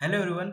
Hello everyone.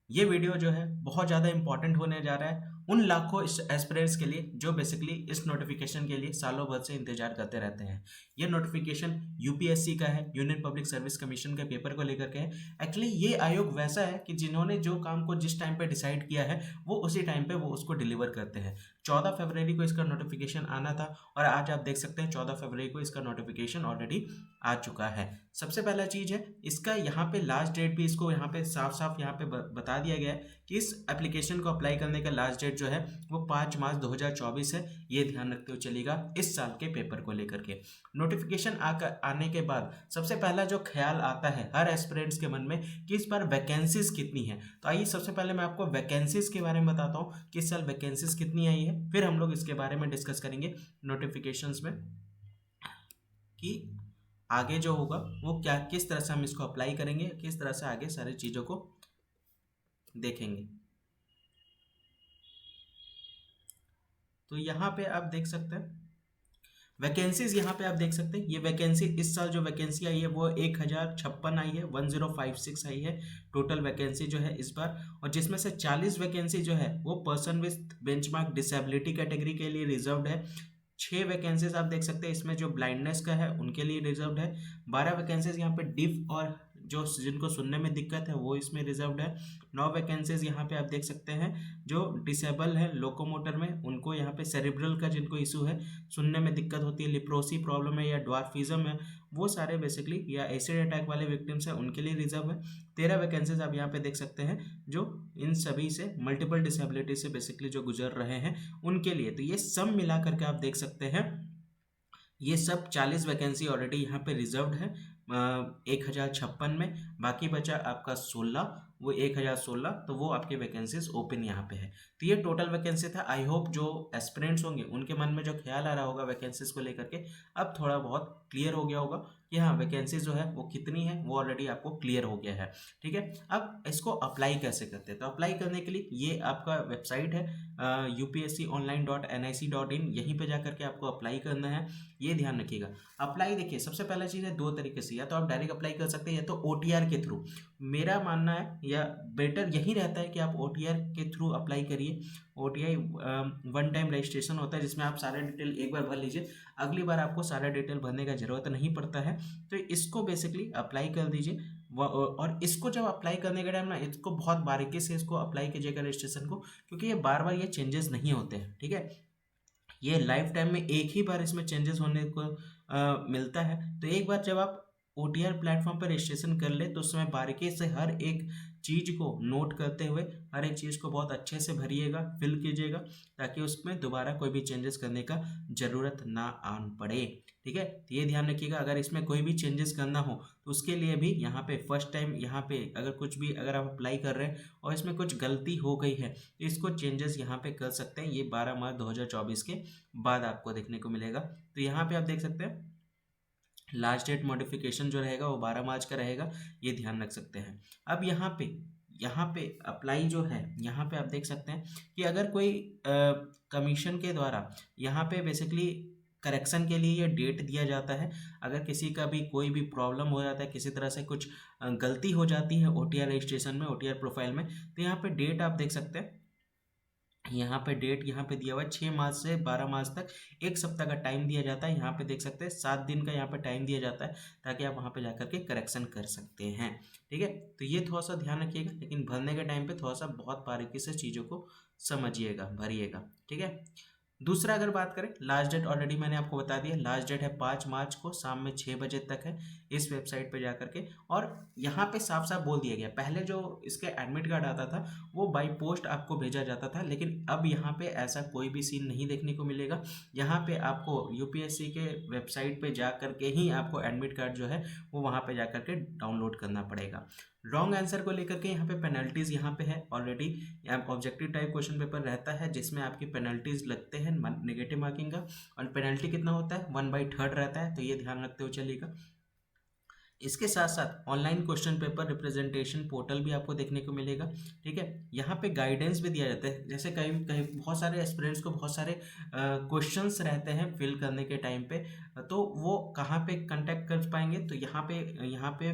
ये video जो है बहुत ज़्यादा इंपॉर्टेंट होने जा रहा है उन लाखों एस्पिरेंट्स के लिए जो बेसिकली इस नोटिफिकेशन के लिए सालों भर से इंतजार करते रहते हैं। ये नोटिफिकेशन यूपीएससी का है, यूनियन पब्लिक सर्विस कमीशन के पेपर को लेकर के है। एक्चुअली ये आयोग वैसा है कि जिन्होंने जो काम को जिस टाइम पे डिसाइड किया है वो उसी टाइम पे वो उसको डिलीवर करते हैं। 14 फरवरी को इसका नोटिफिकेशन आना था और आज आप देख सकते हैं 14 फरवरी को इसका नोटिफिकेशन ऑलरेडी आ चुका है। सबसे पहला चीज़ है इसका यहाँ पे लास्ट डेट भी इसको यहाँ पे साफ साफ यहाँ पे बता दिया गया है कि इस एप्लीकेशन को अप्लाई करने का लास्ट डेट जो है वो 5 मार्च 2024 है। ये ध्यान रखते हुए चलेगा इस साल के पेपर को लेकर के। नोटिफिकेशन आने के बाद सबसे पहला जो ख्याल आता है हर एस्पिरेंट्स के मन में कि इस बार वैकेंसीज कितनी है। तो आइए सबसे पहले मैं आपको वैकेंसीज के बारे में बताता हूँ कि इस साल वैकेंसीज कितनी आई है, फिर हम लोग इसके बारे में डिस्कस करेंगे नोटिफिकेशंस में कि आगे जो होगा वो क्या, किस तरह से हम इसको अप्लाई करेंगे, किस तरह से आगे सारी चीज़ों को देखेंगे। तो यहाँ पे आप देख सकते हैं वैकेंसीज, यहाँ पे आप देख सकते हैं ये वैकेंसी इस साल जो वैकेंसी आई है वो 1056 आई है, 1056 आई है टोटल वैकेंसी जो है इस बार। और जिसमें से 40 वैकेंसी जो है वो person with benchmark disability category के लिए रिजर्व्ड है। 6 वैकेंसीज आप देख सकते हैं इसमें जो ब्लाइंडनेस का है उनके लिए रिजर्व्ड है। 12 वैकेंसीज यहाँ पे डिफ और जो जिनको सुनने में दिक्कत है वो इसमें रिजर्व्ड है। 9 वैकेंसीज यहाँ पे आप देख सकते हैं जो डिसेबल है लोकोमोटर में, उनको यहाँ पे सेरिब्रल का जिनको इशू है, सुनने में दिक्कत होती है, लिप्रोसी प्रॉब्लम है या ड्वार्फिज्म है, वो सारे बेसिकली या एसिड अटैक वाले विक्टिम्स हैं उनके लिए रिजर्व है। 13 वैकेंसीज आप यहाँ पे देख सकते हैं जो इन सभी से मल्टीपल डिसेबिलिटी से बेसिकली जो गुजर रहे हैं उनके लिए। तो ये सब मिला करके आप देख सकते हैं ये सब 40 वैकेंसी ऑलरेडी यहाँ पे रिजर्व्ड है 1056 में। बाकी बचा आपका 16, वो 1016, तो वो आपके वैकेंसीज ओपन यहाँ पे है। तो ये टोटल वैकेंसी था। आई होप जो एस्पिरेंट्स होंगे उनके मन में जो ख्याल आ रहा होगा वैकेंसीज को लेकर के अब थोड़ा बहुत क्लियर हो गया होगा कि हाँ वैकेंसी जो है वो कितनी है, वो ऑलरेडी आपको क्लियर हो गया है। ठीक है, अब इसको अप्लाई कैसे करते हैं? तो अप्लाई करने के लिए ये आपका वेबसाइट है upsconline.nic.in, यहीं पे जाकर के आपको अप्लाई करना है। ये ध्यान रखिएगा। अप्लाई देखिए सबसे पहला चीज़ है दो तरीके से, या तो आप डायरेक्ट अप्लाई कर सकते हैं या तो ओटीआर के थ्रू। मेरा मानना है या बेटर यही रहता है कि आप ओटीआर के थ्रू अप्लाई करिए। ओटीआई वन टाइम रजिस्ट्रेशन होता है जिसमें आप सारा डिटेल एक बार भर लीजिए, अगली बार आपको सारा डिटेल भरने का ज़रूरत नहीं पड़ता है। तो इसको बेसिकली अप्लाई कर दीजिए और इसको जब अप्लाई करने के टाइम ना इसको बहुत बारीकी से इसको अप्लाई कीजिएगा रजिस्ट्रेशन को, क्योंकि ये बार बार ये चेंजेस नहीं होते हैं। ठीक है, ये लाइफ टाइम में एक ही बार इसमें चेंजेस होने को मिलता है। तो एक बार जब आप ओटीआर प्लेटफॉर्म पर रजिस्ट्रेशन कर ले तो उसमें बारीकी से हर एक चीज़ को नोट करते हुए हर एक चीज़ को बहुत अच्छे से भरिएगा, फिल कीजिएगा, ताकि उसमें दोबारा कोई भी चेंजेस करने का ज़रूरत ना आन पड़े। ठीक है, तो ये ध्यान रखिएगा अगर इसमें कोई भी चेंजेस करना हो तो उसके लिए भी यहाँ पे फर्स्ट टाइम यहाँ पे अगर कुछ भी अगर आप अप्लाई कर रहे हैं और इसमें कुछ गलती हो गई है तो इसको चेंजेस यहाँ पे कर सकते हैं। ये 12 मार्च 2024 के बाद आपको देखने को मिलेगा। तो यहाँ पे आप देख सकते हैं लास्ट डेट मॉडिफिकेशन जो रहेगा वो 12 मार्च का रहेगा, ये ध्यान रख सकते हैं। अब यहाँ पे अप्लाई जो है यहाँ पे आप देख सकते हैं कि अगर कोई कमीशन के द्वारा यहाँ पे बेसिकली करेक्शन के लिए ये डेट दिया जाता है। अगर किसी का भी कोई भी प्रॉब्लम हो जाता है, किसी तरह से कुछ गलती हो जाती है ओटीआर रजिस्ट्रेशन में, ओटीआर प्रोफाइल में, तो यहाँ पे डेट आप देख सकते हैं। यहाँ पे डेट यहाँ पे दिया हुआ है 6 मार्च से 12 मार्च तक, एक सप्ताह का टाइम दिया जाता है। यहाँ पे देख सकते हैं 7 दिन का यहाँ पे टाइम दिया जाता है ताकि आप वहाँ पे जाकर के करेक्शन कर सकते हैं। ठीक है, तो ये थोड़ा सा ध्यान रखिएगा, लेकिन भरने के टाइम पे थोड़ा सा बहुत बारीकी से चीज़ों को समझिएगा, भरिएगा। ठीक है, दूसरा अगर बात करें लास्ट डेट ऑलरेडी मैंने आपको बता दिया, लास्ट डेट है 5 मार्च को शाम में 6 बजे तक है इस वेबसाइट पे जाकर के। और यहाँ पे साफ साफ बोल दिया गया, पहले जो इसके एडमिट कार्ड आता था वो बाई पोस्ट आपको भेजा जाता था, लेकिन अब यहाँ पे ऐसा कोई भी सीन नहीं देखने को मिलेगा। यहाँ पे आपको यूपीएससी के वेबसाइट पे जा करके ही आपको एडमिट कार्ड जो है वो वहाँ पे जा करके डाउनलोड करना पड़ेगा। रॉन्ग आंसर को लेकर के यहाँ पे पेनल्टीज यहाँ पे है already. Objective type question paper रहता है जिसमें आपकी पेनल्टीज लगते हैं नेगेटिव मार्किंग का, और पेनल्टी कितना होता है 1/3 रहता है, तो ये ध्यान रखते हुए चलिएगा। इसके साथ साथ online question paper representation portal भी आपको देखने को मिलेगा। ठीक है, यहाँ पे गाइडेंस भी दिया जाता है, जैसे कहीं कहीं बहुत सारे एस्पिरेंट्स को बहुत सारे क्वेश्चंस रहते हैं फिल करने के टाइम पे, तो वो कहाँ पे कांटेक्ट कर पाएंगे, तो यहाँ पे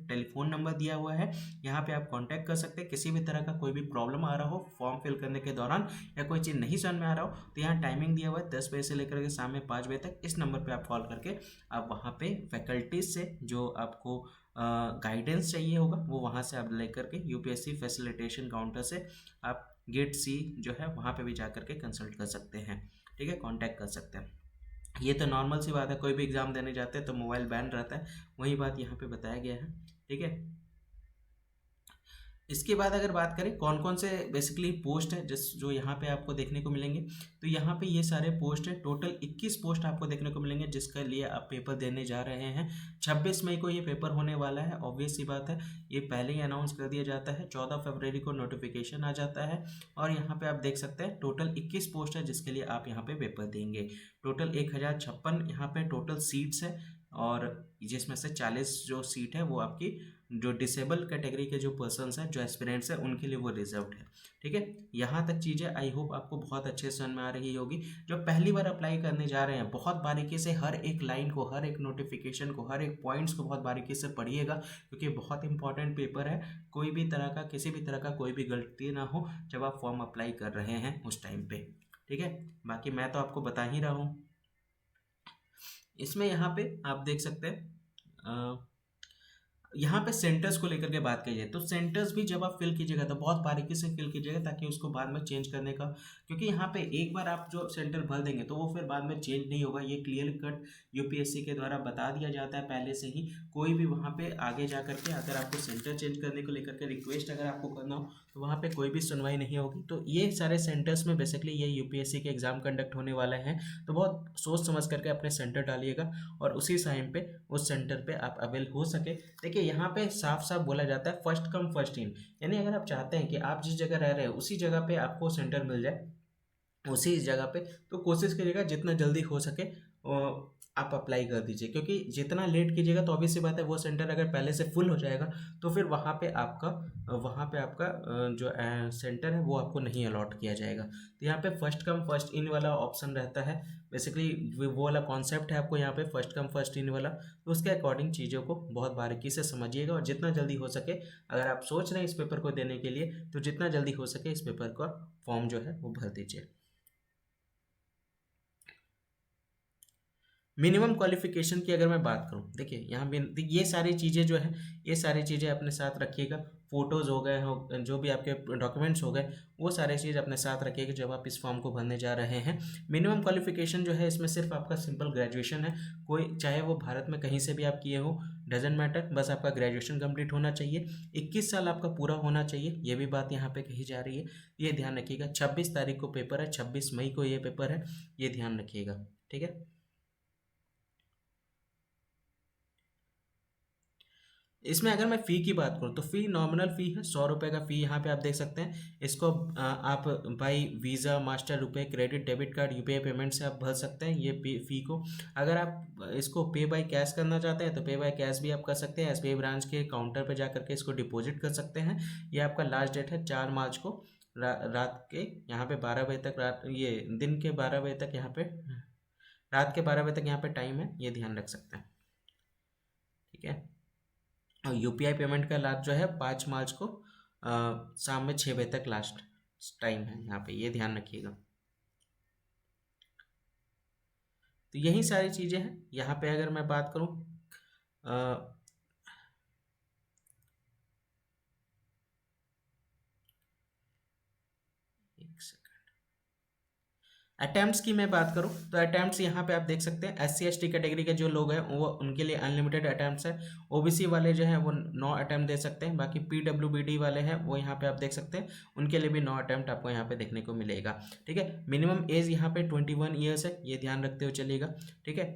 टेलीफोन नंबर दिया हुआ है, यहाँ पे आप कांटेक्ट कर सकते हैं। किसी भी तरह का कोई भी प्रॉब्लम आ रहा हो फॉर्म फिल करने के दौरान, या कोई चीज़ नहीं समझ में आ रहा हो, तो यहाँ टाइमिंग दिया हुआ है 10 बजे से लेकर के शाम में 5 बजे तक। इस नंबर पे आप कॉल करके आप वहाँ पे फैकल्टीज से जो आपको गाइडेंस चाहिए होगा वो वहाँ से आप लेकर के यूपीएससी फैसिलिटेशन काउंटर से आप गेट सी जो है वहाँ पे भी जा कर के कंसल्ट कर सकते हैं। ठीक है, कांटेक्ट कर सकते हैं। ये तो नॉर्मल सी बात है, कोई भी एग्ज़ाम देने जाते हैं तो मोबाइल बैन रहता है, वही बात यहाँ पे बताया गया है। ठीक है, इसके बाद अगर बात करें कौन कौन से बेसिकली पोस्ट है जो यहाँ पे आपको देखने को मिलेंगे, तो यहाँ पे ये सारे पोस्ट है, टोटल 21 पोस्ट आपको देखने को मिलेंगे जिसके लिए आप पेपर देने जा रहे हैं। 26 मई को ये पेपर होने वाला है, ऑब्वियस सी बात है, ये पहले ही अनाउंस कर दिया जाता है, 14 फरवरी को नोटिफिकेशन आ जाता है। और यहाँ पे आप देख सकते हैं टोटल 21 पोस्ट है जिसके लिए आप यहाँ पे पेपर देंगे। टोटल 1056 यहाँ पे टोटल सीट्स है, और जिसमें से 40 जो सीट है वो आपकी जो डिसेबल कैटेगरी के जो पर्सन्स हैं, जो एस्पिरेंट्स हैं, उनके लिए वो रिजर्व्ड है। ठीक है, यहाँ तक चीज़ें आई होप आपको बहुत अच्छे से समझ में आ रही होगी। जो पहली बार अप्लाई करने जा रहे हैं, बहुत बारीकी से हर एक लाइन को, हर एक नोटिफिकेशन को, हर एक पॉइंट्स को बहुत बारीकी से पढ़िएगा, क्योंकि बहुत इंपॉर्टेंट पेपर है। कोई भी तरह का, किसी भी तरह का कोई भी गलती ना हो जब आप फॉर्म अप्लाई कर रहे हैं उस टाइम पे। ठीक है, बाकी मैं तो आपको बता ही रहा हूँ। इसमें यहाँ पे आप देख सकते हैं यहाँ पे सेंटर्स को लेकर के बात की जाए तो सेंटर्स भी जब आप फिल कीजिएगा तो बहुत बारीकी से फिल कीजिएगा, ताकि उसको बाद में चेंज करने का, क्योंकि यहाँ पे एक बार आप जो सेंटर भर देंगे तो वो फिर बाद में चेंज नहीं होगा। ये क्लियर कट यूपीएससी के द्वारा बता दिया जाता है पहले से ही। कोई भी वहाँ पे आगे जा करके अगर आपको सेंटर चेंज करने को लेकर के रिक्वेस्ट अगर आपको करना हो तो वहाँ पे कोई भी सुनवाई नहीं होगी। तो ये सारे सेंटर्स में बेसिकली ये यूपीएससी के एग्ज़ाम कंडक्ट होने वाले हैं, तो बहुत सोच समझ करके अपने सेंटर डालिएगा और उसी टाइम पे उस सेंटर पे आप अवेल हो सके। देखिए यहाँ पे साफ साफ बोला जाता है फर्स्ट कम फर्स्ट इन, यानी अगर आप चाहते हैं कि आप जिस जगह रह रहे हैं उसी जगह पे आपको सेंटर मिल जाए उसी जगह पे, तो कोशिश करिएगा जितना जल्दी हो सके आप अप्लाई कर दीजिए, क्योंकि जितना लेट कीजिएगा तो ऑब्वियस सी बात है वो सेंटर अगर पहले से फुल हो जाएगा तो फिर वहाँ पे आपका जो सेंटर है वो आपको नहीं अलॉट किया जाएगा। तो यहाँ पे फर्स्ट कम फर्स्ट इन वाला ऑप्शन रहता है, बेसिकली वो वाला कॉन्सेप्ट है आपको यहाँ पे फर्स्ट कम फर्स्ट इन वाला। तो उसके अकॉर्डिंग चीज़ों को बहुत बारीकी से समझिएगा और जितना जल्दी हो सके, अगर आप सोच रहे हैं इस पेपर को देने के लिए तो जितना जल्दी हो सके इस पेपर का फॉर्म जो है वो भर दीजिए। मिनिमम क्वालिफिकेशन की अगर मैं बात करूं, देखिए यहाँ पे ये सारी चीज़ें जो है ये सारी चीज़ें अपने साथ रखिएगा। फ़ोटोज़ हो गए हो, जो भी आपके डॉक्यूमेंट्स हो गए वो सारी चीज़ अपने साथ रखिएगा जब आप इस फॉर्म को भरने जा रहे हैं। मिनिमम क्वालिफिकेशन जो है इसमें सिर्फ आपका सिंपल ग्रेजुएशन है, कोई चाहे वो भारत में कहीं से भी आप किए हो, डजेंट मैटर, बस आपका ग्रेजुएशन कंप्लीट होना चाहिए। 21 साल आपका पूरा होना चाहिए, ये भी बात यहाँ पे कही जा रही है, ये ध्यान रखिएगा। 26 तारीख को पेपर है, 26 मई को ये पेपर है, ये ध्यान रखिएगा। ठीक है, इसमें अगर मैं फ़ी की बात करूँ तो फ़ी नॉमिनल फ़ी है, 100 रुपये का फ़ी यहाँ पे आप देख सकते हैं। इसको आप बाई वीज़ा, मास्टर, रुपए, credit, debit card, UPI payment से आप भर सकते हैं ये फ़ी को। अगर आप इसको पे बाय कैश करना चाहते हैं तो पे बाय कैश भी आप कर सकते हैं, एसबीआई ब्रांच के काउंटर पर जा करके इसको डिपॉजिट कर सकते हैं। ये आपका लास्ट डेट है 4 मार्च को रात के यहाँ पे 12 बजे तक, ये दिन के 12 बजे तक यहाँ पे, रात के 12 बजे तक यहाँ पे टाइम है, ये ध्यान रख सकते हैं। ठीक है, और यूपीआई पेमेंट का लास्ट जो है 5 मार्च को शाम में 6 बजे तक लास्ट टाइम है यहाँ पे, ये ध्यान रखिएगा। तो यही सारी चीज़ें हैं यहाँ पे। अगर मैं बात करूँ अटैम्प्ट्स की मैं बात करूं तो अटैम्प्ट्स यहाँ पे आप देख सकते हैं SC/ST कैटेगरी के जो लोग हैं वो उनके लिए अनलिमिटेड अटैम्प्ट्स है। ओबीसी वाले जो हैं वो 9 अटैम्प्ट दे सकते हैं, बाकी PWBD वाले हैं वो यहाँ पे आप देख सकते हैं, उनके लिए भी 9 अटैम्प्ट आपको यहाँ पे देखने को मिलेगा। ठीक है, मिनिमम एज यहाँ पे 21 ईयर्स है, ये ध्यान रखते हुए चलिएगा। ठीक है,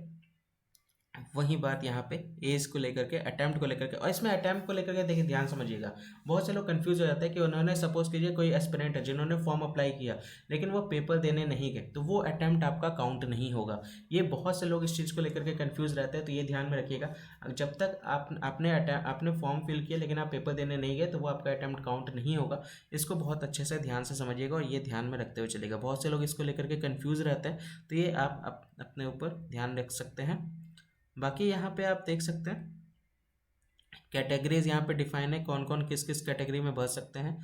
वही बात यहाँ पे एज को लेकर के, अटैम्प्ट को लेकर के। और इसमें अटैम्प्ट को लेकर के देखिए ध्यान समझिएगा, बहुत से लोग कंफ्यूज हो जाते हैं कि उन्होंने सपोज कीजिए कोई एस्पिरेंट है जिन्होंने फॉर्म अप्लाई किया लेकिन वो पेपर देने नहीं गए, तो वो अटैम्प्ट आपका काउंट नहीं होगा। ये बहुत से लोग इस चीज़ को लेकर के कन्फ्यूज रहते हैं, तो ये ध्यान में रखिएगा। जब तक आपने फॉर्म फिल किया लेकिन आप पेपर देने नहीं गए तो वो आपका अटैम्प्ट काउंट नहीं होगा। इसको बहुत अच्छे से ध्यान से समझिएगा और ये ध्यान में रखते हुए चलेगा। बहुत से लोग इसको लेकर के कन्फ्यूज रहते हैं, तो ये आप अपने ऊपर ध्यान रख सकते हैं। बाकी यहाँ पे आप देख सकते हैं कैटेगरीज यहाँ पे डिफाइन है, कौन कौन किस किस कैटेगरी में भर सकते हैं।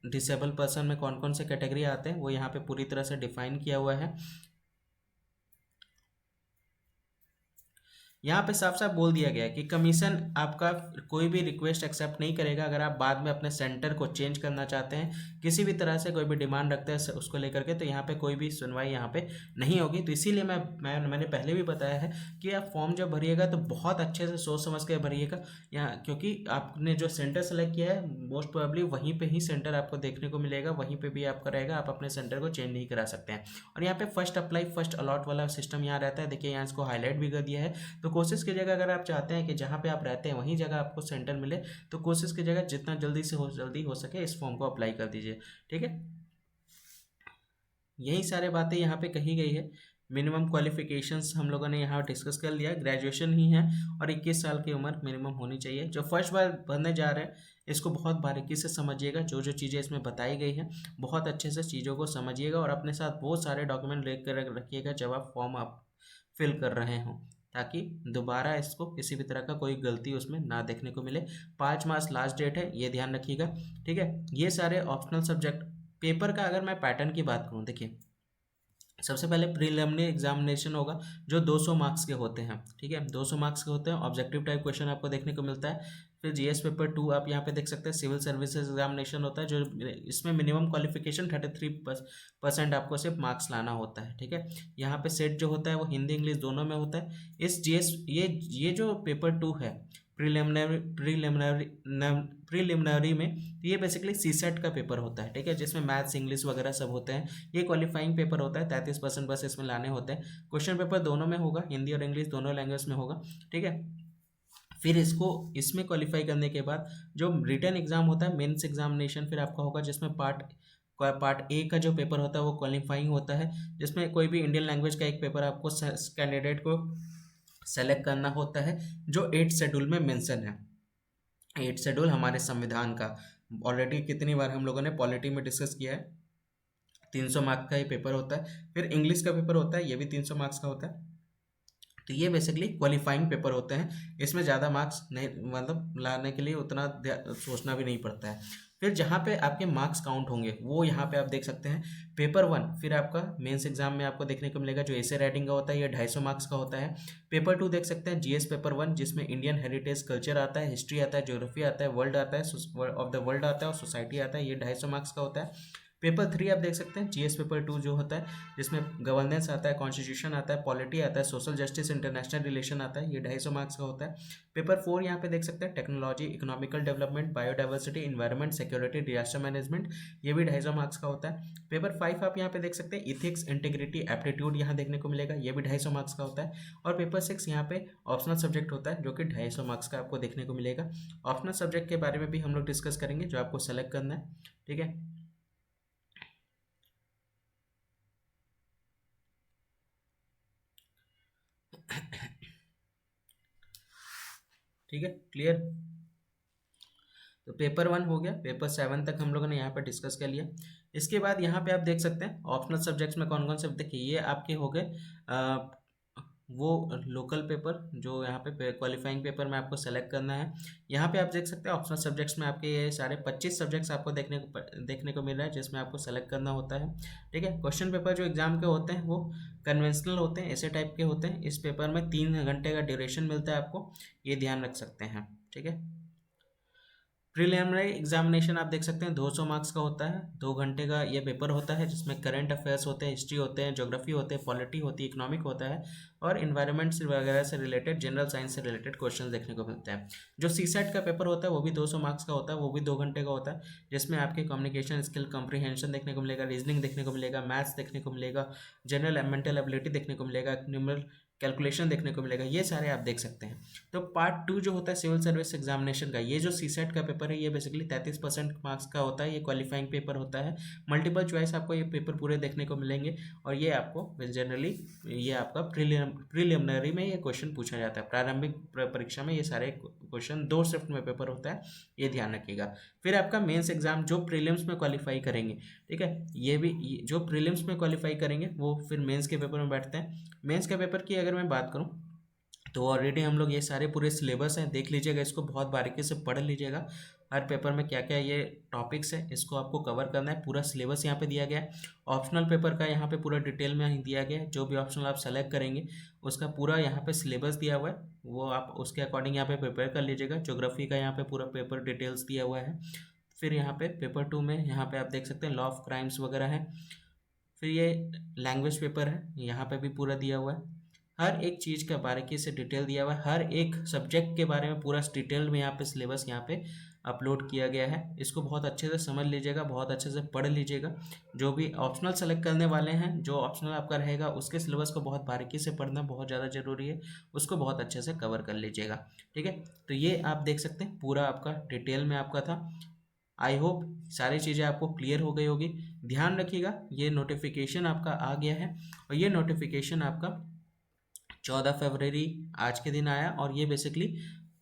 डिसेबल पर्सन में कौन कौन से कैटेगरी आते हैं वो यहाँ पे पूरी तरह से डिफाइन किया हुआ है। यहाँ पे साफ साफ बोल दिया गया है कि कमीशन आपका कोई भी रिक्वेस्ट एक्सेप्ट नहीं करेगा अगर आप बाद में अपने सेंटर को चेंज करना चाहते हैं, किसी भी तरह से कोई भी डिमांड रखते हैं उसको लेकर के, तो यहाँ पे कोई भी सुनवाई यहाँ पे नहीं होगी। तो इसीलिए मैंने पहले भी बताया है कि आप फॉर्म जब भरिएगा तो बहुत अच्छे से सोच समझ के भरिएगा यहाँ, क्योंकि आपने जो सेंटर सेलेक्ट किया है मोस्ट प्रोबेबली वहीं पर ही सेंटर आपको देखने को मिलेगा, वहीं पर भी आपका रहेगा, आप अपने सेंटर को चेंज नहीं करा सकते हैं। और यहाँ पे फर्स्ट अप्लाई फर्स्ट अलॉट वाला सिस्टम यहाँ रहता है, देखिए यहाँ इसको हाईलाइट भी कर दिया है। तो कोशिश कीजिएगा अगर आप चाहते हैं कि जहाँ पे आप रहते हैं वहीं जगह आपको सेंटर मिले, तो कोशिश कीजिएगा जितना जल्दी हो सके इस फॉर्म को अप्लाई कर दीजिए, ठीक है। यही सारे बातें यहाँ पे कही गई है। मिनिमम क्वालिफिकेशंस हम लोगों ने यहाँ डिस्कस कर लिया, ग्रेजुएशन ही है और 21 साल की उम्र मिनिमम होनी चाहिए। जो फर्स्ट बार भरने जा रहे हैं इसको बहुत बारीकी से समझिएगा, जो जो चीज़ें इसमें बताई गई हैं बहुत अच्छे से चीज़ों को समझिएगा और अपने साथ बहुत सारे डॉक्यूमेंट लेकर रखिएगा जब आप फॉर्म आप फिल कर रहे हों, ताकि दोबारा इसको किसी भी तरह का कोई गलती उसमें ना देखने को मिले। 5 मार्च लास्ट डेट है, ये ध्यान रखिएगा, ठीक है। ये सारे ऑप्शनल सब्जेक्ट पेपर का अगर मैं पैटर्न की बात करूँ, देखिए सबसे पहले प्रीलिमिनरी एग्जामिनेशन होगा जो 200 मार्क्स के होते हैं, ठीक है, 200 मार्क्स के होते हैं। ऑब्जेक्टिव टाइप क्वेश्चन आपको देखने को मिलता है। फिर जीएस पेपर 2 आप यहाँ पे देख सकते हैं, सिविल सर्विसेज एग्जामिनेशन होता है जो इसमें मिनिमम क्वालिफिकेशन 33% आपको सिर्फ मार्क्स लाना होता है, ठीक है। यहाँ पे सेट जो होता है वो हिंदी इंग्लिश दोनों में होता है। इस जीएस ये जो पेपर 2 है प्रीलिमिनरी में, तो ये बेसिकली सीसेट का पेपर होता है, ठीक है, जिसमें मैथ्स इंग्लिश वगैरह सब होते हैं। ये क्वालिफाइंग पेपर होता है, 33% बस इसमें लाने होते हैं। क्वेश्चन पेपर दोनों में होगा, हिंदी और इंग्लिश दोनों लैंग्वेज में होगा, ठीक है। फिर इसमें क्वालिफाई करने के बाद जो रिटन एग्जाम होता है मेंस एग्जामिनेशन फिर आपका होगा, जिसमें पार्ट ए का जो पेपर होता है वो क्वालिफाइंग होता है, जिसमें कोई भी इंडियन लैंग्वेज का एक पेपर आपको कैंडिडेट को सेलेक्ट करना होता है जो 8th शेड्यूल में मेंशन है। 8th शेड्यूल हमारे संविधान का ऑलरेडी कितनी बार हम लोगों ने पॉलिटी में डिस्कस किया है। 300 मार्क्स का ये पेपर होता है। फिर इंग्लिश का पेपर होता है, ये भी 300 मार्क्स का होता है। तो ये बेसिकली क्वालिफाइंग पेपर होते हैं, इसमें ज़्यादा मार्क्स नहीं मतलब लाने के लिए उतना सोचना भी नहीं पड़ता है। फिर जहाँ पे आपके मार्क्स काउंट होंगे वो यहाँ पे आप देख सकते हैं। पेपर 1 फिर आपका मेंस एग्जाम में आपको देखने को मिलेगा जो एसे राइटिंग का होता है, ये 250 मार्क्स का होता है। पेपर 2 देख सकते हैं जीएस पेपर 1 जिसमें इंडियन हेरिटेज कल्चर आता है, हिस्ट्री आता है, ज्योग्राफी आता है, वर्ल्ड आता है, ऑफ द वर्ल्ड आता है और सोसाइटी आता है, ये 250 मार्क्स का होता है। पेपर 3 आप देख सकते हैं जीएस पेपर 2 जो होता है जिसमें गवर्नेंस आता है, कॉन्स्टिट्यूशन आता है, पॉलिटी आता है, सोशल जस्टिस, इंटरनेशनल रिलेशन आता है, ये 250 मार्क्स का होता है। पेपर 4 यहाँ पे देख सकते हैं technology, economical development, biodiversity, environment, security, disaster management, ये भी 250 मार्क्स का होता है। पेपर 5 आप यहाँ पे देख सकते हैं इथिक्स, इंटीग्रिटी, एप्टीट्यूड यहाँ देखने को मिलेगा, ये भी 250 मार्क्स का होता है। और पेपर 6 यहाँ पे ऑप्शनल सब्जेक्ट होता है जो कि 250 मार्क्स का आपको देखने को मिलेगा। ऑप्शनल सब्जेक्ट के बारे में भी हम लोग डिस्कस करेंगे जो आपको सेलेक्ट करना है, ठीक है। ठीक है, क्लियर। तो पेपर 1 हो गया, पेपर 7 तक हम लोगों ने यहाँ पर डिस्कस कर लिया। इसके बाद यहाँ पे आप देख सकते हैं ऑप्शनल सब्जेक्ट्स में कौन कौन से, देखिए ये आपके हो गए वो लोकल पेपर जो यहाँ पे क्वालिफाइंग पेपर में आपको सेलेक्ट करना है। यहाँ पे आप देख सकते हैं ऑप्शनल सब्जेक्ट्स में आपके ये सारे 25 सब्जेक्ट्स आपको देखने को मिल रहा है जिसमें आपको सेलेक्ट करना होता है, ठीक है। क्वेश्चन पेपर जो एग्जाम के होते हैं वो कन्वेंशनल होते हैं, ऐसे टाइप के होते हैं। इस पेपर में 3 घंटे का ड्यूरेशन मिलता है आपको, ये ध्यान रख सकते हैं, ठीक है। प्रीलिमिनरी एग्जामिनेशन आप देख सकते हैं 200 मार्क्स का होता है, 2 घंटे का ये पेपर होता है जिसमें करंट अफेयर्स होते हैं, हिस्ट्री होते हैं, ज्योग्राफी होते हैं, पॉलिटी होती है, इकोनॉमिक होता है और इन्वायरमेंट से वगैरह से रिलेटेड, जनरल साइंस से रिलेटेड क्वेश्चन देखने को मिलते हैं। जो सीसेट का पेपर होता है वो भी 200 मार्क्स का होता है, वो भी 2 घंटे का होता है, जिसमें आपके कम्युनिकेशन स्किल, कॉम्प्रीहेंशन देखने को मिलेगा, रीजनिंग देखने को मिलेगा, मैथ्स देखने को मिलेगा, जनरल एंड मेंटल एबिलिटी देखने को मिलेगा, कैलकुलेशन देखने को मिलेगा, ये सारे आप देख सकते हैं। तो पार्ट 2 जो होता है सिविल सर्विस एग्जामिनेशन का, ये जो सीसेट का पेपर है ये बेसिकली 33% मार्क्स का होता है, ये क्वालिफाइंग पेपर होता है। मल्टीपल चॉइस आपको ये पेपर पूरे देखने को मिलेंगे, और ये आपको जनरली ये आपका प्रीलिमिनरी में ये क्वेश्चन पूछा जाता है। प्रारंभिक परीक्षा में ये सारे क्वेश्चन 2 शिफ्ट में पेपर होता है, ये ध्यान रखिएगा। फिर आपका मेंस एग्जाम जो प्रीलिम्स में क्वालिफाई करेंगे, ठीक है, ये भी जो प्रीलिम्स में क्वालिफाई करेंगे वो फिर मेंस के पेपर में बैठते हैं। मेंस के पेपर की अगर मैं बात करूं तो ऑलरेडी हम लोग ये सारे पूरे सिलेबस हैं, देख लीजिएगा, इसको बहुत बारीकी से पढ़ लीजिएगा। हर पेपर में क्या क्या ये टॉपिक्स है इसको आपको कवर करना है, पूरा सिलेबस यहाँ पे दिया गया है। ऑप्शनल पेपर का यहाँ पे पूरा डिटेल में ही दिया गया है, जो भी ऑप्शनल आप सेलेक्ट करेंगे उसका पूरा यहाँ पे सिलेबस दिया हुआ है, वो आप उसके अकॉर्डिंग यहाँ पे प्रिपेयर कर लीजिएगा। ज्योग्राफी का यहाँ पे पूरा पेपर डिटेल्स दिया हुआ है। फिर यहाँ पे पेपर 2 में यहाँ पे आप देख सकते हैं लॉ ऑफ क्राइम्स वगैरह है। फिर ये लैंग्वेज पेपर है, यहाँ पे भी पूरा दिया हुआ है, हर एक चीज़ का बारीकी से डिटेल दिया हुआ है, हर एक सब्जेक्ट के बारे में पूरा डिटेल में यहाँ पे सिलेबस यहाँ पे अपलोड किया गया है। इसको बहुत अच्छे से समझ लीजिएगा, बहुत अच्छे से पढ़ लीजिएगा। जो भी ऑप्शनल सेलेक्ट करने वाले हैं, जो ऑप्शनल आपका रहेगा उसके सिलेबस को बहुत बारीकी से पढ़ना बहुत ज़्यादा ज़रूरी है, उसको बहुत अच्छे से कवर कर लीजिएगा, ठीक है। तो ये आप देख सकते हैं पूरा आपका डिटेल में आपका था। आई होप सारी चीज़ें आपको क्लियर हो गई होगी। ध्यान रखिएगा ये नोटिफिकेशन आपका आ गया है, और ये नोटिफिकेशन आपका 14 फरवरी आज के दिन आया, और ये बेसिकली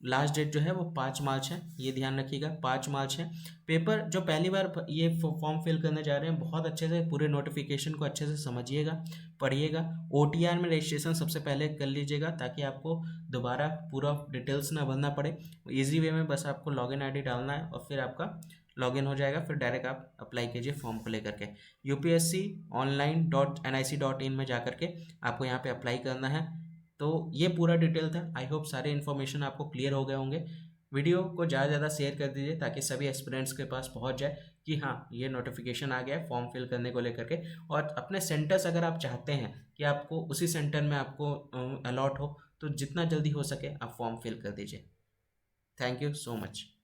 लास्ट डेट जो है वो 5 मार्च है, ये ध्यान रखिएगा 5 मार्च है। पेपर जो पहली बार ये फॉर्म फिल करने जा रहे हैं, बहुत अच्छे से पूरे नोटिफिकेशन को अच्छे से समझिएगा, पढ़िएगा। OTR में रजिस्ट्रेशन सबसे पहले कर लीजिएगा, ताकि आपको दोबारा पूरा डिटेल्स ना भरना पड़े। ईजी वे में बस आपको लॉगिन ID डालना है और फिर आपका लॉगिन हो जाएगा, फिर डायरेक्ट आप अप्लाई कीजिए फॉर्म को लेकर के। upsconline.nic.in में जा करके आपको यहाँ पे अप्लाई करना है। तो ये पूरा डिटेल था। आई होप सारे इन्फॉर्मेशन आपको क्लियर हो गए होंगे। वीडियो को ज़्यादा से ज़्यादा शेयर कर दीजिए, ताकि सभी एस्पिरेंट्स के पास पहुंच जाए कि हाँ ये नोटिफिकेशन आ गया है फॉर्म फिल करने को लेकर के। और अपने सेंटर्स अगर आप चाहते हैं कि आपको उसी सेंटर में आपको अलॉट हो, तो जितना जल्दी हो सके आप फॉर्म फिल कर दीजिए। Thank you so much.